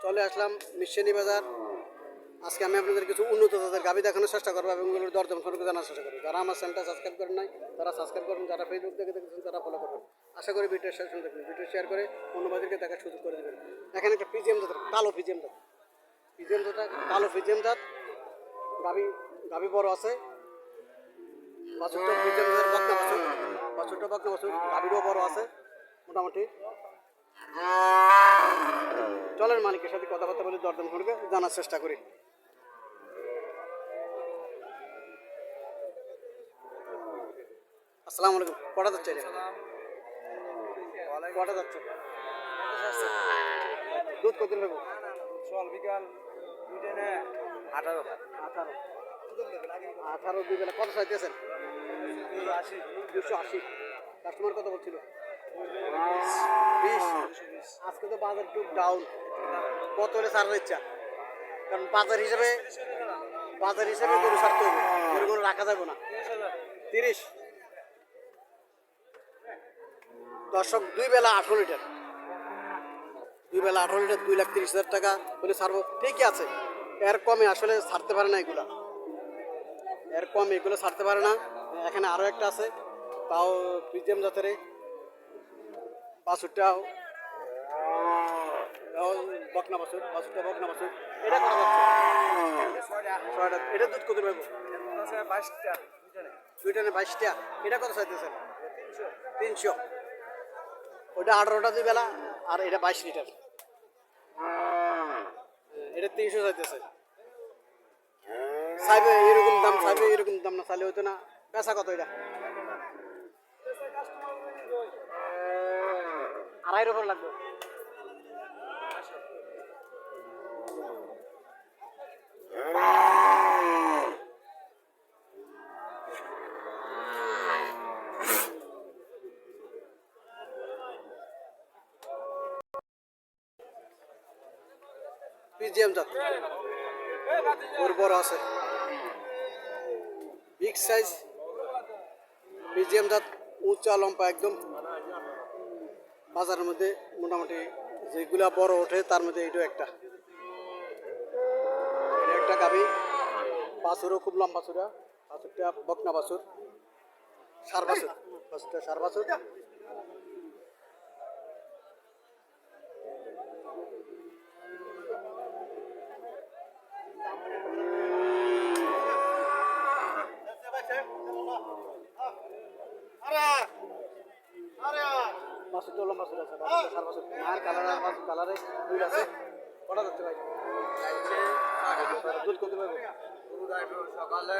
চলে আসলাম মিশনি বাজার। আজকে আমি আপনাদের কিছু উন্নত জাতের গাভী দেখানোর চেষ্টা করবো এবং এগুলোর দরদাম সম্পর্কে জানার চেষ্টা করবো। যারা আমার চ্যানেলটা সাবস্ক্রাইব করেন নাই তারা সাবস্ক্রাইব করুন, যারা ফেসবুক থেকে দেখেছেন তারা ফলো করবেন। আশা করি ভিডিও শেষ পর্যন্ত দেখবেন, ভিডিও শেয়ার করে অন্যবাদেরকে দেখার সুযোগ করে দেবেন। এখানে একটা পিজিএম জাতের কালো পিজিএম জাত, পিজিএম জাত কালো পিজিএম জাত গাভী, গাভী বড় আছে। বাছুরটা পিজিএম জাতের বকনা বাছুর, বাছুরটা বকনা বাছুর, গাভীরও বড় আছে মোটামুটি। চলেন মালিকের সাথে কথাবার্তা বলে দরদাম সম্পর্কে জানার চেষ্টা করি। আসসালামু আলাইকুম। কটা যাচ্ছে এটা? কটা যাচ্ছে? দুধ কত নেব? সকাল বিকাল 18 18 দুই বেলা কত চাইতেছেন? 280। কাস্টমার কত বলছিল? 20। আজকে তো বাজার একটু ডাউন, কত হলে ছাড়ার ইচ্ছা? কারণ বাজার হিসেবে গরু ছাড়তে হবে, গরু কোনো রাখা যাবে না। 30। দর্শক দুই বেলা 18 লিটার, দুই বেলা 18 লিটার 2,30,000 টাকা বলে ছাড়বো। ঠিকই আছে, এর কমে আসলে ছাড়তে পারে না এগুলা, এর কমে এগুলো ছাড়তে পারে না। এখানে আরও একটা আছে, তাও প্রিমিয়াম জাতের বাছুরটাও বকনা বাছুর, বাছুরটা বকনা বাছুর। এটা কত যাচ্ছে? 6টা। এটা দুধ কত পাবো? 22টা, দুইটা 22টা। এটা কত চাইতেছেন? 300। ওটা 18টা দুই বেলা, আর এটা 22 লিটার। এটা 300 চাইতেছে। চাইবে এরকম দাম, চাইবে এরকম দাম না চাইলে হইতো না। পেশা কত এটা? 2.5 উপর লাগবে। পিজিএম জাত, ওর বড় আছে, বিগ সাইজ পিজিএম জাত, উঁচা লম্বা একদম। বাজারের মধ্যে মোটামুটি যেগুলা বড় ওঠে তার মধ্যে এইটাও একটা। এটা একটা গাভী, বাছুরও খুব লম্বা চূড়া, বাছুরটা বকনা বাছুর, সার বাছুর, বাছুরটা সার বাছুর। বাছুরটা লম্বা চূড়া আছে, বাছুরটা সার বাছুর। আর কালার আর বাছুর কালারে দুই আছে। কটা যাচ্ছে ভাই? দুধ কত পাবো? সকালে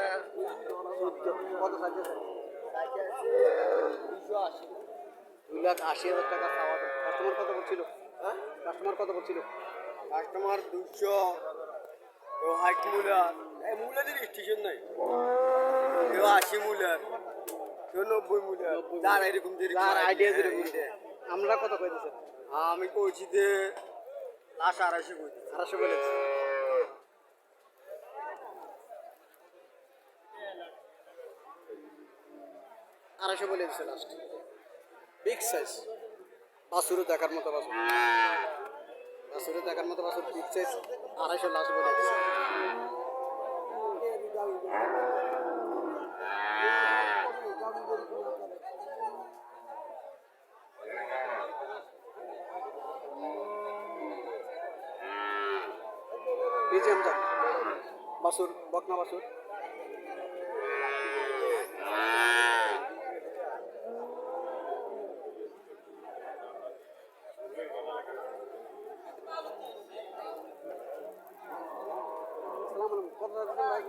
কত চাইতেছে? 2,80,000 টাকা চাওয়া দাম। কাস্টমার কত বলছিল? হ্যাঁ, কাস্টমার কত বলছিল? কাস্টমার 200, কেউ 60 মূলার, এই মূলাদের স্টেশন নাই, কেউ 80 মূলার, কেউ 90 মূলার, যার এরকম যার আইডিয়া যেরকম। আমরা কত কইতেছেন? আমি কইছি যে লাস্ট 250 কইছি। 250 বলেছি। আড়াইশো বলে দিচ্ছে লাস্ট। বিগ সাইজ বাছুরও দেখার মতো বাছুর, বাছুরও দেখার মতো বাছুর, বিগ সাইজ। 250 লাস্ট বলে দিচ্ছে। পিজিএম জাত বাছুর, বকনা বাছুর। আসসালামু আলাইকুম। কত যাচ্ছেন ভাই?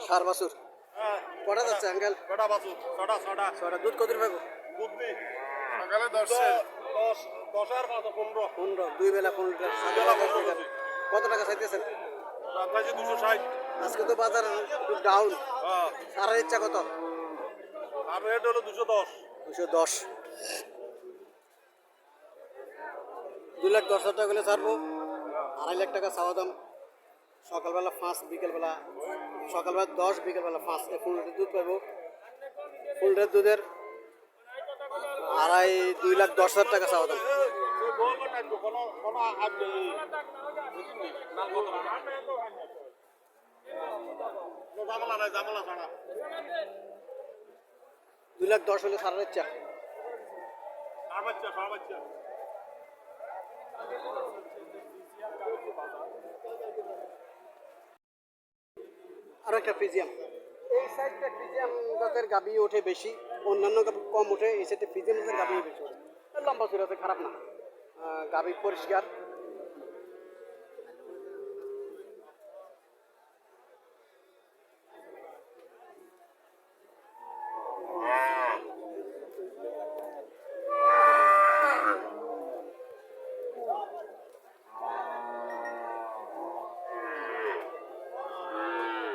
সার বাছুর কটা যাচ্ছে আঙ্কেল? কটা বাছুর? 6টা। 6টা। দুধ কত পাবো? দুধ নেই সকালে 10 আর 15। 15। দুই বেলা 15 লিটার, সকালে 10 লিটার। কত টাকা চাইতেছেন? রাত্রে 260। আজকে তো বাজার খুব ডাউন, হ্যাঁ, সারার ইচ্ছা কত? আর রেট হলো 210। 210। 2,10,000 টাকা হলে ছাড়বো। 2.5 লাখ টাকা চাওয়া দাম। সকালবেলা 5, বিকেলবেলা সকালবেলা 10, বিকেলবেলা 5 এই ফুল লিটার দুধ পাবো। ফুল লিটার দুধের 2,10,000 টাকা চাওয়া দাম। দুই লাখ 10 হলে সারার ইচ্ছা। আরো একটা ফ্রিজিয়াম, এই সাইডটা ফ্রিজিয়াম জাতের গাবি ওঠে বেশি, অন্যান্য গাবি কম ওঠে, এই সাইডে ফ্রিজিয়াম জাতের গাবি বেশি ওঠে। লম্বা চূড়াতে খারাপ না, গাবি পরিষ্কার।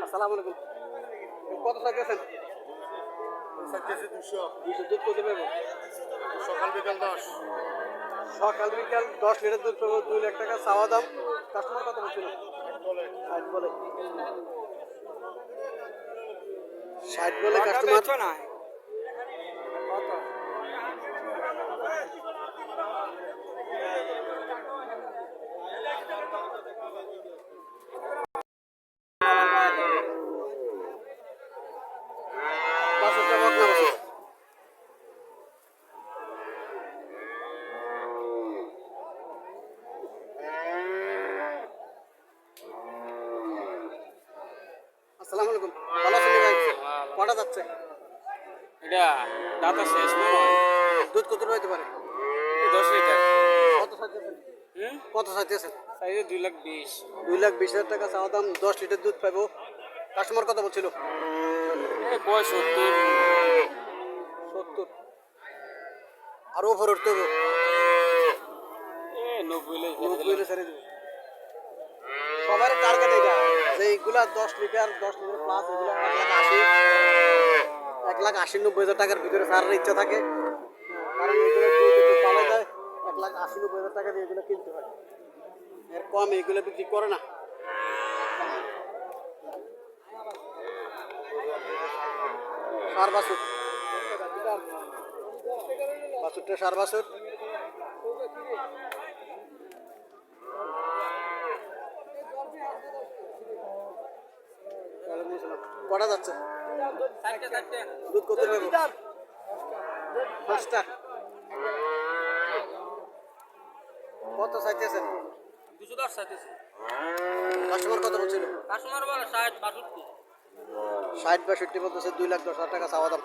আসসালামু আলাইকুম, কত চাইতেছেন? 200 দুধ কত পাবো? সকাল বিকাল 10। সকাল বিকাল 10 লিটার দুধ পাবো, 2 লাখ টাকা চাওয়া দাম। কাস্টমার কত বলছিল? 60 বলে। 60 বলে কাস্টমার। না বাছুরটা বকনা বাছুর। আসসালামু আলাইকুম, ভালো আছেন ভাই? কটা যাচ্ছে? এটা দাতা শেষ মনে হয় দুধ কত হইতে পারে? 10 লিটার। কত চাইতেছেন? হুম কত চাইতেছেন? সাইজে 2,20,000। 2,20,000 টাকা চাওয়া দাম। 10 লিটার দুধ পাবো। কাস্টমার কত বলছিল? এই 75। 70। আর ওভার উঠতে হবে, 90 লে 90 হলে ছেড়ে দেবো। সবার টার্গেট এটা যে এইগুলা 10 লিটার প্লাস, এগুলো 1,80,90,000 টাকার ভিতরে সারার ইচ্ছা থাকে, কারণ এগুলো দুধ একটু পালা যায়। 1,80,90,000 টাকা দিয়ে এগুলো কিনতে হয়, এর কম এগুলো বিক্রি করে না। সার বাছুর, বাছুরটা সার বাছুর। কটা যাচ্ছে? দুধ কত পাবো? 5টা। কত চাইতেছেন? 210 চাইতেছে। কাস্টমার কত বলছিল? কাস্টমার বলে 60 62। 60-62 বলতেছে। 2,10,000 টাকা চাওয়া দাম।